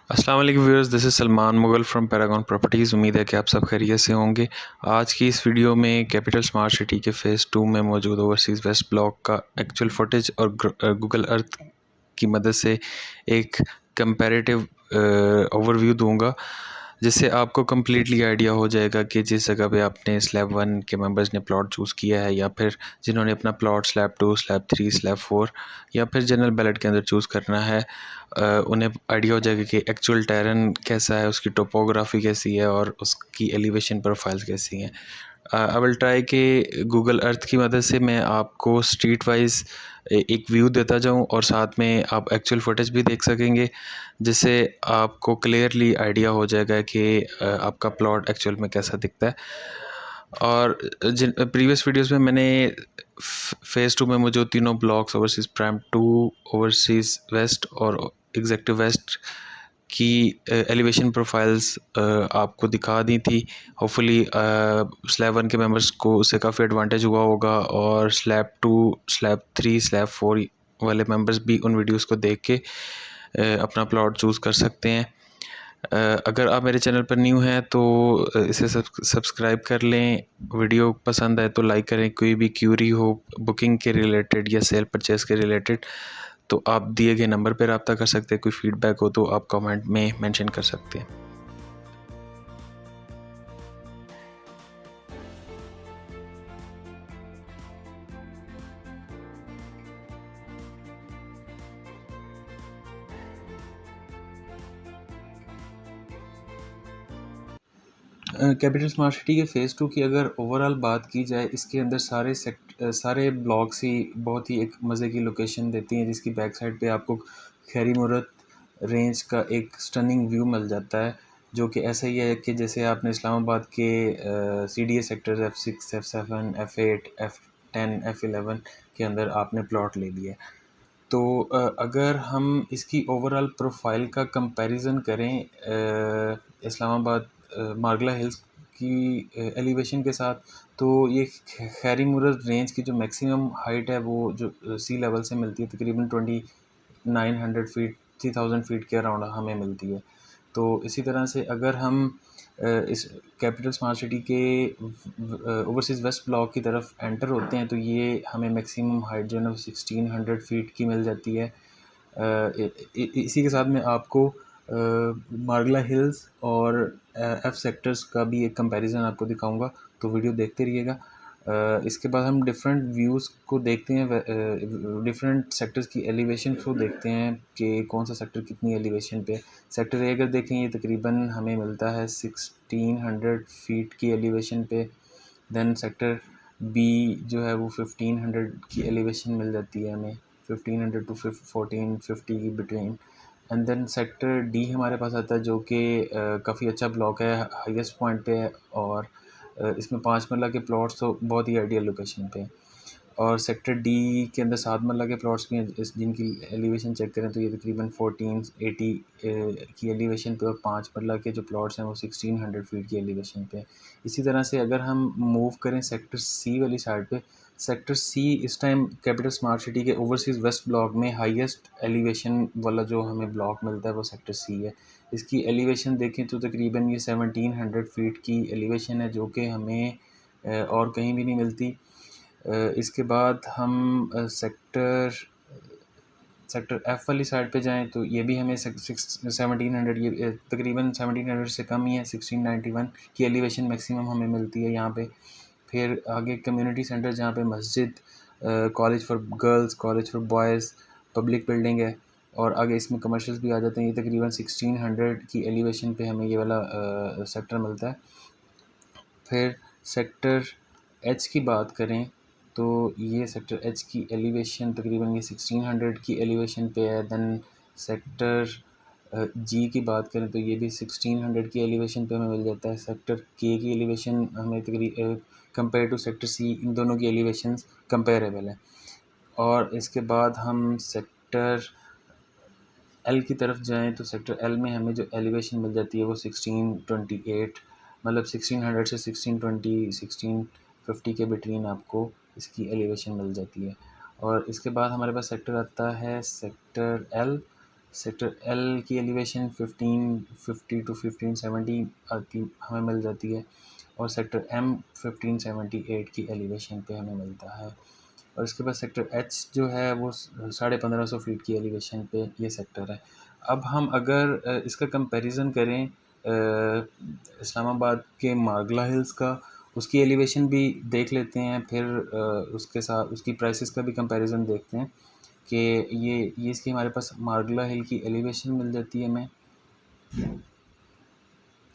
अस्सलाम वालेकुम viewers, this is Salman Mughal from Paragon properties. उम्मीद है कि आप सब खैरियत से होंगे। आज की इस वीडियो में कैपिटल स्मार्ट सिटी के फ़ेज़ 2 में मौजूद ओवरसीज़ वेस्ट ब्लॉक का एक्चुअल फुटेज और गूगल अर्थ की मदद से एक कंपैरेटिव ओवरव्यू दूंगा, जिससे आपको कम्प्लीटली आइडिया हो जाएगा कि जिस जगह पे आपने स्लैब 1 के मेंबर्स ने प्लॉट चूज़ किया है या फिर जिन्होंने अपना प्लॉट स्लैब 2, स्लैब 3, स्लैब 4 या फिर जनरल बैलेट के अंदर चूज़ करना है, उन्हें आइडिया हो जाएगा कि एक्चुअल टेरेन कैसा है, उसकी टोपोग्राफी कैसी है और उसकी एलिवेशन प्रोफाइल्स कैसी हैं। आई विल ट्राई कि गूगल अर्थ की मदद से मैं आपको स्ट्रीट वाइज एक व्यू देता जाऊं और साथ में आप एक्चुअल फुटेज भी देख सकेंगे, जिससे आपको क्लियरली आइडिया हो जाएगा कि आपका प्लॉट एक्चुअल में कैसा दिखता है। और जिन प्रीवियस वीडियोस में मैंने फ़ेज़ 2 में मौजूद तीनों blocks overseas prime 2, overseas waste और एग्जेक्टिव वेस्ट की एलिवेशन प्रोफाइल्स आपको दिखा दी थी। होपफुली स्लैब 1 के मेंबर्स को उससे काफ़ी एडवांटेज हुआ होगा और स्लैब 2, स्लैब 3, स्लैब 4 वाले मेंबर्स भी उन वीडियोस को देख के अपना प्लॉट चूज़ कर सकते हैं। अगर आप मेरे चैनल पर न्यू हैं तो इसे सब्सक्राइब कर लें। वीडियो पसंद आए तो लाइक करें। कोई भी क्यूरी हो बुकिंग के रिलेटेड या सेल परचेस के रिलेटेड तो आप दिए गए नंबर पर रब्ता कर सकते हैं। कोई फीडबैक हो तो आप कमेंट में मेंशन कर सकते हैं। कैपिटल स्मार्ट सिटी के फ़ेज़ 2 की अगर ओवरऑल बात की जाए, इसके अंदर सारे ब्लॉक्स ही बहुत ही एक मज़े की लोकेशन देती हैं, जिसकी बैक साइड पे आपको खैरी मुरत रेंज का एक स्टनिंग व्यू मिल जाता है, जो कि ऐसा ही है कि जैसे आपने इस्लामाबाद के CDA sectors F6, F7, F8, F10, F11 के अंदर आपने प्लॉट ले लिया। तो अगर हम इसकी ओवरऑल प्रोफाइल का कंपैरिजन करें इस्लामाबाद मारगला हिल्स की एलिवेशन के साथ, तो ये खैरी मुरर रेंज की जो मैक्सिमम हाइट है वो जो सी लेवल से मिलती है, तकरीबन 2900 फीट, 3000 फीट के अराउंड हमें मिलती है। तो इसी तरह से अगर हम इस कैपिटल स्मार्ट सिटी के ओवरसीज़ वेस्ट ब्लॉक की तरफ एंटर होते हैं, तो ये हमें मैक्सिमम हाइट जो है ना 1600 फीट की मिल जाती है। इसी के साथ में आपको मारगला हिल्स और एफ सेक्टर्स का भी एक कंपैरिजन आपको दिखाऊंगा, तो वीडियो देखते रहिएगा। इसके बाद हम डिफरेंट व्यूज़ को देखते हैं, डिफरेंट सेक्टर्स की एलिवेशन को देखते हैं कि कौन सा सेक्टर कितनी एलिवेशन पे। सेक्टर ए अगर देखें, ये तकरीबन हमें मिलता है 1600 फीट की एलिवेशन पे। देन सेक्टर बी जो है वो 1500 की एलिवेशन मिल जाती है हमें, 1500 टू 1450 की between. And then sector D हमारे पास आता है, जो कि काफ़ी अच्छा ब्लॉक है, हाईएस्ट पॉइंट पे है और इसमें 5 मरला के प्लॉट्स तो बहुत ही आइडियल लोकेशन पे हैं। और सेक्टर डी के अंदर 7 मरला के प्लॉट्स भी हैं, जिनकी एलिवेशन चेक करें तो ये तकरीबन 1480 की एलिवेशन पे, और 5 मरला के जो प्लॉट्स हैं वो 1600 फीट की एलिवेशन पे। इसी तरह से अगर हम मूव करें सेक्टर सी वाली साइड पे, सेक्टर सी इस टाइम कैपिटल स्मार्ट सिटी के ओवरसीज़ वेस्ट ब्लॉक में हाईएस्ट एलिवेशन वाला जो हमें ब्लॉक मिलता है वो सेक्टर सी है। इसकी एलिवेशन देखें तो तकरीबन ये 1700 फीट की एलिवेशन है, जो कि हमें और कहीं भी नहीं मिलती। इसके बाद हम सेक्टर एफ़ वाली साइड पे जाएं तो ये भी हमें 1700, ये तकरीबन 1700 से कम ही है, 1691 की एलिवेशन मैक्सिमम हमें मिलती है यहाँ पे। फिर आगे कम्युनिटी सेंटर, जहाँ पे मस्जिद, college for girls, college for boys, public building है, और आगे इसमें कमर्शियल्स भी आ जाते हैं। ये तकरीबन 1600 की एलिवेशन पे हमें ये वाला सेक्टर मिलता है। फिर सेक्टर एच की बात करें तो ये सेक्टर एच की एलिवेशन तकरीबन ये 1600 की एलिवेशन पे है। देन सेक्टर जी की बात करें तो ये भी 1600 की एलिवेशन पे हमें मिल जाता है। सेक्टर के की एलिवेशन हमें तकरीबन कंपेयर टू सेक्टर सी, इन दोनों की एलिवेशंस कंपेरेबल है। और इसके बाद हम सेक्टर एल की तरफ जाएं तो सेक्टर एल में हमें जो एलिवेशन मिल जाती है वो 1628, मतलब 1600 से 1620, 1650 के बिटवीन आपको इसकी एलिवेशन मिल जाती है। और इसके बाद हमारे पास सेक्टर आता है सेक्टर एल। सेक्टर एल की एलिवेशन 1550 टू 1570 आती हमें मिल जाती है, और सेक्टर एम 1578 की एलिवेशन पे हमें मिलता है। और इसके बाद सेक्टर एच जो है वो 1550 फीट की एलिवेशन पे ये सेक्टर है। अब हम अगर इसका कंपैरिजन करें इस्लामाबाद के मारगला हिल्स का, उसकी एलिवेशन भी देख लेते हैं, फिर उसके साथ उसकी प्राइसेस का भी कंपैरिजन देखते हैं कि ये इसकी हमारे पास मारगला हिल की एलिवेशन मिल जाती है हमें।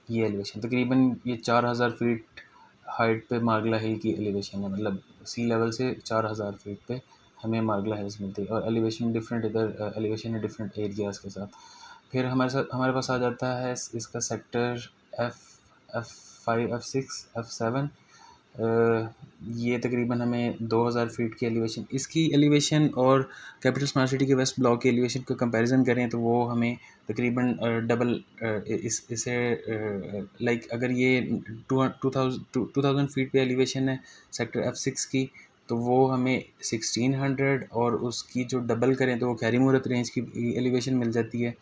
ये एलिवेशन तकरीबन ये 4000 फीट हाइट पे मारगला हिल की एलिवेशन है, मतलब सी लेवल से 4000 फीट पे हमें मारगला हिल्स मिलती है। और एलिवेशन डिफरेंट, इधर एलिवेशन है डिफरेंट एरियाज़ के साथ। फिर हमारे पास आ जाता है इसका सेक्टर F5 F6 F7। ये तकरीबन हमें 2000 फीट की एलिवेशन, इसकी एलिवेशन और कैपिटल स्मार्ट सिटी के वेस्ट ब्लॉक की एलिवेशन का कंपैरिजन करें तो वो हमें तकरीबन डबल इसे लाइक अगर ये 2000 फीट पे एलिवेशन है सेक्टर F6 की, तो वो हमें 1600, और उसकी जो डबल करें तो वो खैरी मूरत रेंज की एलिवेशन मिल जाती है,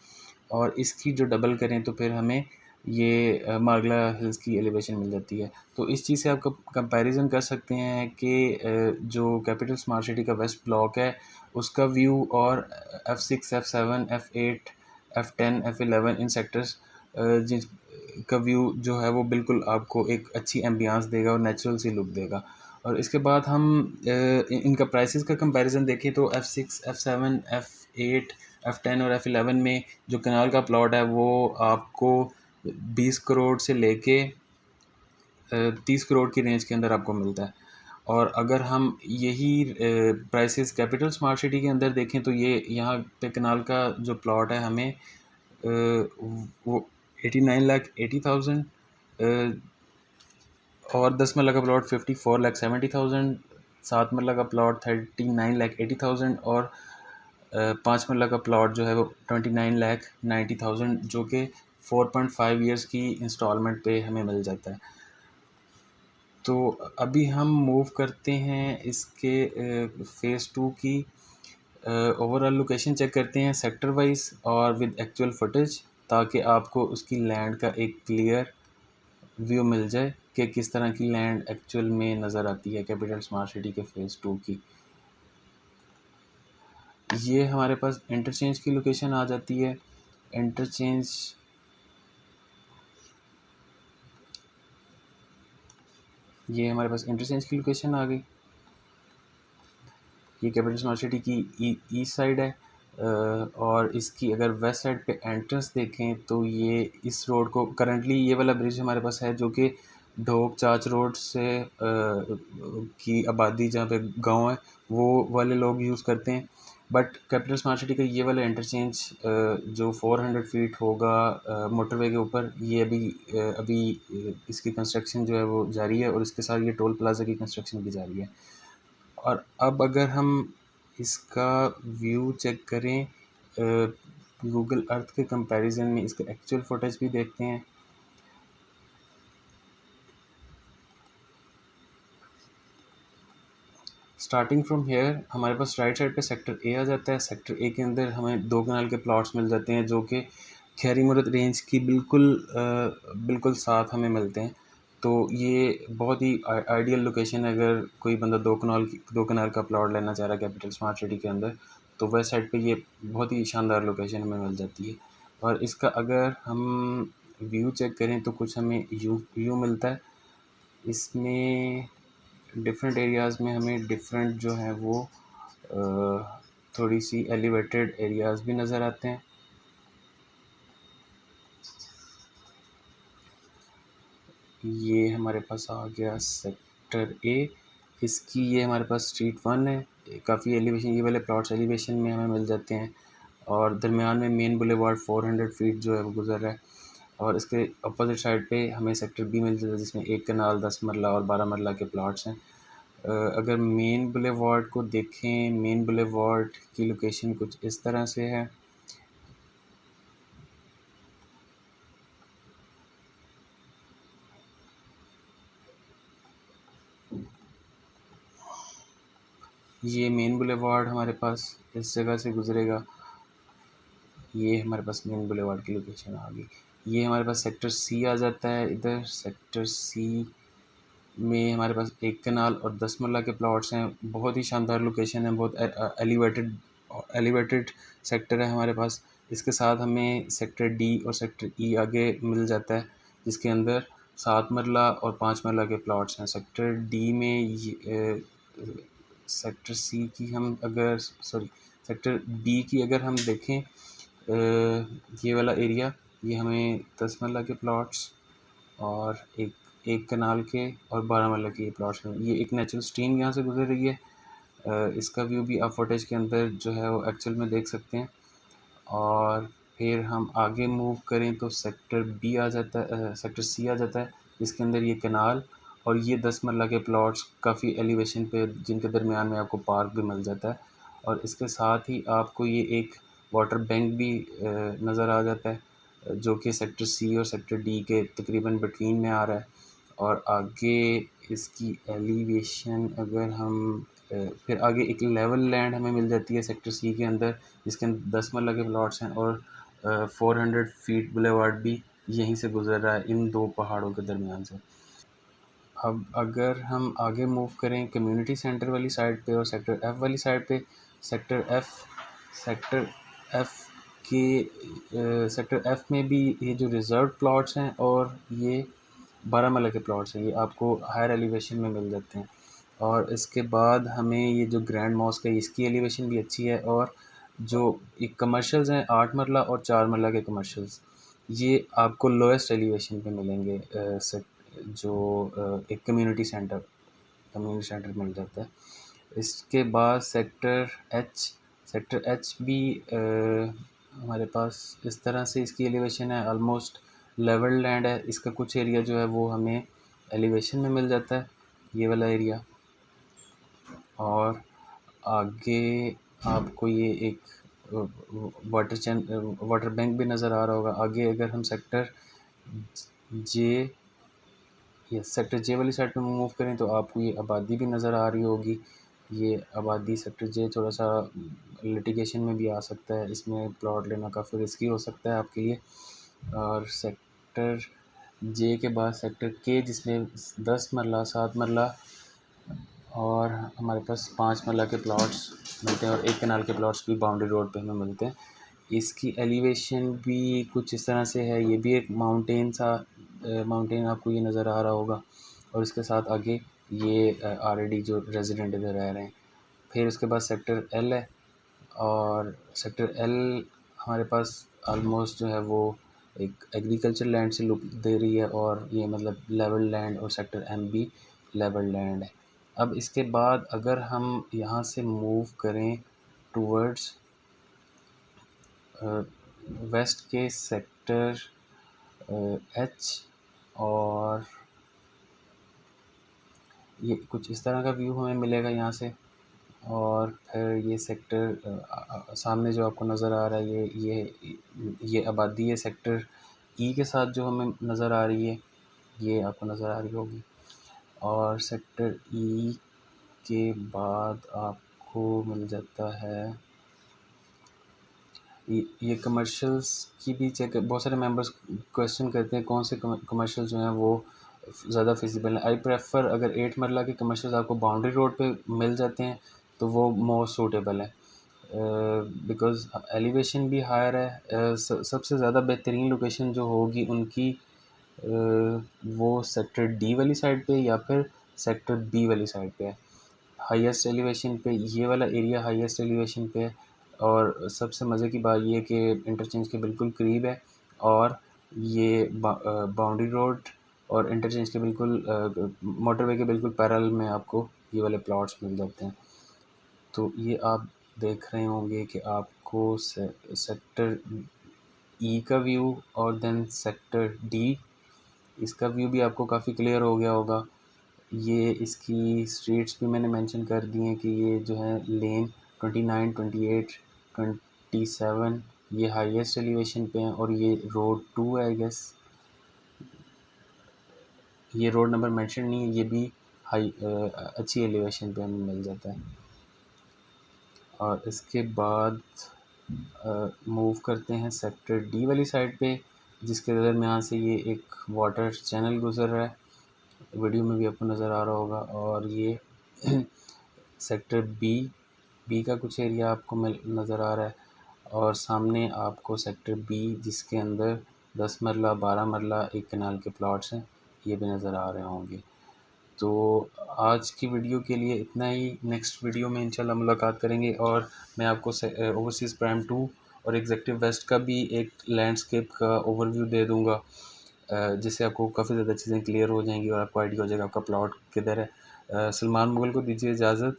और इसकी जो डबल करें तो फिर हमें ये मारगला हिल्स की एलिवेशन मिल जाती है। तो इस चीज़ से आप कंपैरिजन कर सकते हैं कि जो कैपिटल स्मार्ट सिटी का वेस्ट ब्लॉक है उसका व्यू और F6 F7 F8 F10 F11 इन सेक्टर्स जिन का व्यू जो है वो बिल्कुल आपको एक अच्छी एम्बियंस देगा और नेचुरल सी लुक देगा। और इसके बाद हम इनका प्राइसेस का कंपैरिजन देखें तो F6 F7 F8 F10 और F11 में जो कनाल का प्लॉट है वो आपको 20 करोड़ से लेके 30 करोड़ की रेंज के अंदर आपको मिलता है। और अगर हम यही प्राइसेस कैपिटल स्मार्ट सिटी के अंदर देखें तो ये यहाँ पे कनाल का जो प्लॉट है हमें वो 89,80,000, और 10 मरला का प्लॉट 54,70,000, 7 मरला का प्लॉट 39,80,000, और 5 मरला का प्लॉट जो है वो 29,90,000, जो कि 4.5 ईयर्स की इंस्टॉलमेंट पे हमें मिल जाता है। तो अभी हम मूव करते हैं इसके फ़ेज़ 2 की ओवरऑल लोकेशन चेक करते हैं सेक्टर वाइज और विद एक्चुअल फुटेज, ताकि आपको उसकी लैंड का एक क्लियर व्यू मिल जाए कि किस तरह की लैंड एक्चुअल में नज़र आती है कैपिटल स्मार्ट सिटी के फ़ेज़ 2 की। ये हमारे पास इंटरचेंज की लोकेशन आ जाती है। इंटरचेंज ये हमारे पास इंटरचेंज की लोकेशन आ गई। ये कैपिटल स्मार्ट सिटी की ईस्ट साइड है, और इसकी अगर वेस्ट साइड पे एंट्रेंस देखें तो ये इस रोड को करंटली ये वाला ब्रिज हमारे पास है जो कि ढोक चाच रोड से की आबादी जहाँ पे गांव है वो वाले लोग यूज़ करते हैं। बट कैपिटल स्मार्ट सिटी का ये वाला इंटरचेंज जो 400 फीट होगा मोटरवे के ऊपर, ये अभी इसकी कंस्ट्रक्शन जो है वो जारी है, और इसके साथ ये टोल प्लाजा की कंस्ट्रक्शन भी जारी है। और अब अगर हम इसका व्यू चेक करें गूगल अर्थ के कंपैरिजन में, इसका एक्चुअल फुटेज भी देखते हैं। स्टार्टिंग फ्रॉम हेयर हमारे पास राइट साइड पे सेक्टर ए आ जाता है। सेक्टर ए के अंदर हमें 2 कनाल के प्लॉट्स मिल जाते हैं जो कि खैरी मुरत रेंज की बिल्कुल साथ हमें मिलते हैं। तो ये बहुत ही आइडियल लोकेशन है अगर कोई बंदा 2 कनाल का प्लॉट लेना चाह रहा है कैपिटल स्मार्ट सिटी के अंदर, तो वेस्ट साइड पे ये बहुत ही शानदार लोकेशन हमें मिल जाती है। और इसका अगर हम व्यू चेक करें तो कुछ हमें व्यू मिलता है। इसमें डिफरेंट एरियाज़ में हमें डिफरेंट जो है वो थोड़ी सी एलिवेटेड एरियाज़ भी नज़र आते हैं। ये हमारे पास आ गया सेक्टर ए। इसकी ये हमारे पास स्ट्रीट 1 है। काफ़ी एलिवेशन, ये वाले प्लॉट्स एलिवेशन में हमें मिल जाते हैं, और दरमियान में मेन बुलेवार्ड 400 फीट जो है वो गुजर रहा है। और इसके अपोजिट साइड पे हमें सेक्टर बी मिल जाता है जिसमें 1 कनाल 10 मरला और 12 मरला के प्लॉट्स हैं। अगर मेन बुलेवार्ड को देखें, मेन बुलेवार्ड की लोकेशन कुछ इस तरह से है। ये मेन बुलेवार्ड हमारे पास इस जगह से गुजरेगा। ये हमारे पास मेन बुलेवार्ड की लोकेशन आ गई। ये हमारे पास सेक्टर सी आ जाता है। इधर सेक्टर सी में हमारे पास एक कनाल और 10 मरला के प्लॉट्स हैं। बहुत ही शानदार लोकेशन है, बहुत एलिवेटेड सेक्टर है हमारे पास। इसके साथ हमें सेक्टर डी और सेक्टर ई आगे मिल जाता है, जिसके अंदर 7 मरला और 5 मरला के प्लॉट्स हैं। सेक्टर डी में सेक्टर सी की हम अगर सॉरी सेक्टर बी की अगर हम देखें, ये वाला एरिया, ये हमें 10 मरला के प्लॉट्स और एक एक कनाल के और 12 मरला के प्लॉट्स में। ये एक नेचुरल स्ट्रीम यहाँ से गुजर रही है। इसका व्यू भी आप फुटेज के अंदर जो है वो एक्चुअल में देख सकते हैं। और फिर हम आगे मूव करें तो सेक्टर बी आ जाता है, सेक्टर सी आ जाता है, जिसके अंदर ये कनाल और ये 10 मरला के प्लॉट्स काफ़ी एलिवेशन पे, जिनके दरमियान में आपको पार्क भी मिल जाता है। और इसके साथ ही आपको ये एक वाटर बैंक भी नज़र आ जाता है, जो कि सेक्टर सी और सेक्टर डी के तकरीबन बिटवीन में आ रहा है। और आगे इसकी एलिवेशन अगर हम फिर आगे एक लेवल लैंड हमें मिल जाती है सेक्टर सी के अंदर, जिसके अंदर 10 मरला के प्लॉट्स हैं और 400 फीट बुलेवार्ड भी यहीं से गुजर रहा है, इन दो पहाड़ों के दरमियान से। अब अगर हम आगे मूव करें कम्युनिटी सेंटर वाली साइड पे और सेक्टर एफ़ वाली साइड पे, sector F sector F sector F में भी ये जो रिज़र्व प्लॉट्स हैं और ये 12 मरला के प्लॉट्स हैं, ये आपको हायर एलिवेशन में मिल जाते हैं। और इसके बाद हमें ये जो ग्रैंड मॉस्क है, इसकी एलिवेशन भी अच्छी है। और जो एक कमर्शियल्स हैं 8 मरला और 4 मरला के कमर्शियल्स, ये आपको लोएस्ट एलिवेशन पे मिलेंगे। जो एक कम्युनिटी सेंटर मिल जाता है। इसके बाद सेक्टर एच भी हमारे पास इस तरह से इसकी एलिवेशन है, ऑलमोस्ट लेवल लैंड है। इसका कुछ एरिया जो है वो हमें एलिवेशन में मिल जाता है, ये वाला एरिया। और आगे आपको ये एक वाटर बैंक भी नज़र आ रहा होगा। आगे अगर हम सेक्टर जे सेक्टर जे वाली साइड पे मूव करें तो आपको ये आबादी भी नज़र आ रही होगी। ये आबादी सेक्टर जे थोड़ा सा लिटिगेशन में भी आ सकता है, इसमें प्लॉट लेना काफ़ी रिस्की हो सकता है आपके लिए। और सेक्टर जे के बाद सेक्टर के, जिसमें 10 मरला 7 मरला और हमारे पास 5 मरला के प्लॉट्स मिलते हैं और एक कनाल के प्लॉट्स भी बाउंड्री रोड पे हमें मिलते हैं। इसकी एलिवेशन भी कुछ इस तरह से है, ये भी एक माउंटेन आपको ये नज़र आ रहा होगा। और इसके साथ आगे ये ऑलरेडी जो रेजिडेंट इधर रह रहे हैं। फिर उसके बाद सेक्टर एल है, और सेक्टर एल हमारे पास ऑलमोस्ट जो है वो एक एग्रीकल्चर लैंड से लुक दे रही है, और ये मतलब लेवल लैंड, और सेक्टर एम भी लेवल लैंड है। अब इसके बाद अगर हम यहाँ से मूव करें टूवर्ड्स वेस्ट के सेक्टर एच, और ये कुछ इस तरह का व्यू हमें मिलेगा यहाँ से। और फिर ये सेक्टर सामने जो आपको नज़र आ रहा है, ये आबादी है सेक्टर ई के साथ जो हमें नज़र आ रही है, ये आपको नज़र आ रही होगी। और सेक्टर ई के बाद आपको मिल जाता है ये कमर्शियल्स की भी चेक। बहुत सारे मेंबर्स क्वेश्चन करते हैं कौन से कमर्शियल जो हैं वो ज़्यादा फिजिबल है। आई प्रेफर, अगर 8 मरला के कमर्शियल्स आपको बाउंड्री रोड पे मिल जाते हैं तो वो मोर सूटेबल है, बिकॉज़ एलिवेशन भी हायर है। सबसे ज़्यादा बेहतरीन लोकेशन जो होगी उनकी वो सेक्टर डी वाली साइड पे या फिर सेक्टर बी वाली साइड पे है। हाईएस्ट एलिवेशन पे ये वाला एरिया हाईएस्ट एलिवेशन पे है। और सबसे मज़े की बात ये है कि इंटरचेंज के बिल्कुल करीब है, और ये बाउंड्री रोड और इंटरचेंज के बिल्कुल मोटरवे के बिल्कुल पैरेलल में आपको ये वाले प्लॉट्स मिल जाते हैं। तो ये आप देख रहे होंगे कि आपको सेक्टर ई का व्यू और देन सेक्टर डी, इसका व्यू भी आपको काफ़ी क्लियर हो गया होगा। ये इसकी स्ट्रीट्स भी मैंने मेंशन कर दी हैं कि ये जो है लेन 29, 28, 27 ये हाईएस्ट एलिवेशन पे हैं, और ये रोड 2 है आई गेस। ये रोड नंबर मेंशन नहीं है, ये भी अच्छी एलिवेशन पे हमें मिल जाता है। और इसके बाद मूव करते हैं सेक्टर डी वाली साइड पे, जिसके दरमियान से ये एक वाटर चैनल गुज़र रहा है, वीडियो में भी आपको नज़र आ रहा होगा। और ये सेक्टर बी का कुछ एरिया आपको नज़र आ रहा है, और सामने आपको सेक्टर बी जिसके अंदर 10 मरला 12 मरला एक कनाल के प्लॉट्स हैं, ये भी नज़र आ रहे होंगे। तो आज की वीडियो के लिए इतना ही। नेक्स्ट वीडियो में इंशाल्लाह मुलाकात करेंगे, और मैं आपको ओवरसीज़ प्राइम 2 और एग्जेक्टिव वेस्ट का भी एक लैंडस्केप का ओवरव्यू दे दूंगा, जिससे आपको काफ़ी ज़्यादा चीज़ें क्लियर हो जाएंगी और आपको आइडिया हो जाएगा आपका प्लॉट किधर है। सलमान मुग़ल को दीजिए इजाज़त।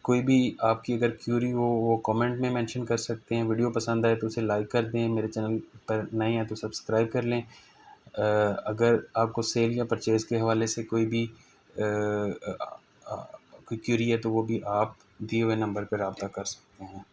कोई भी आपकी अगर क्यूरी हो वो कमेंट में मेंशन कर सकते हैं। वीडियो पसंद आए तो उसे लाइक कर दें, मेरे चैनल पर नए हैं तो सब्सक्राइब कर लें। अगर आपको सेल या परचेज़ के हवाले से कोई भी कोई क्यूरी है तो वो भी आप दिए हुए नंबर पर रब्ता कर सकते हैं।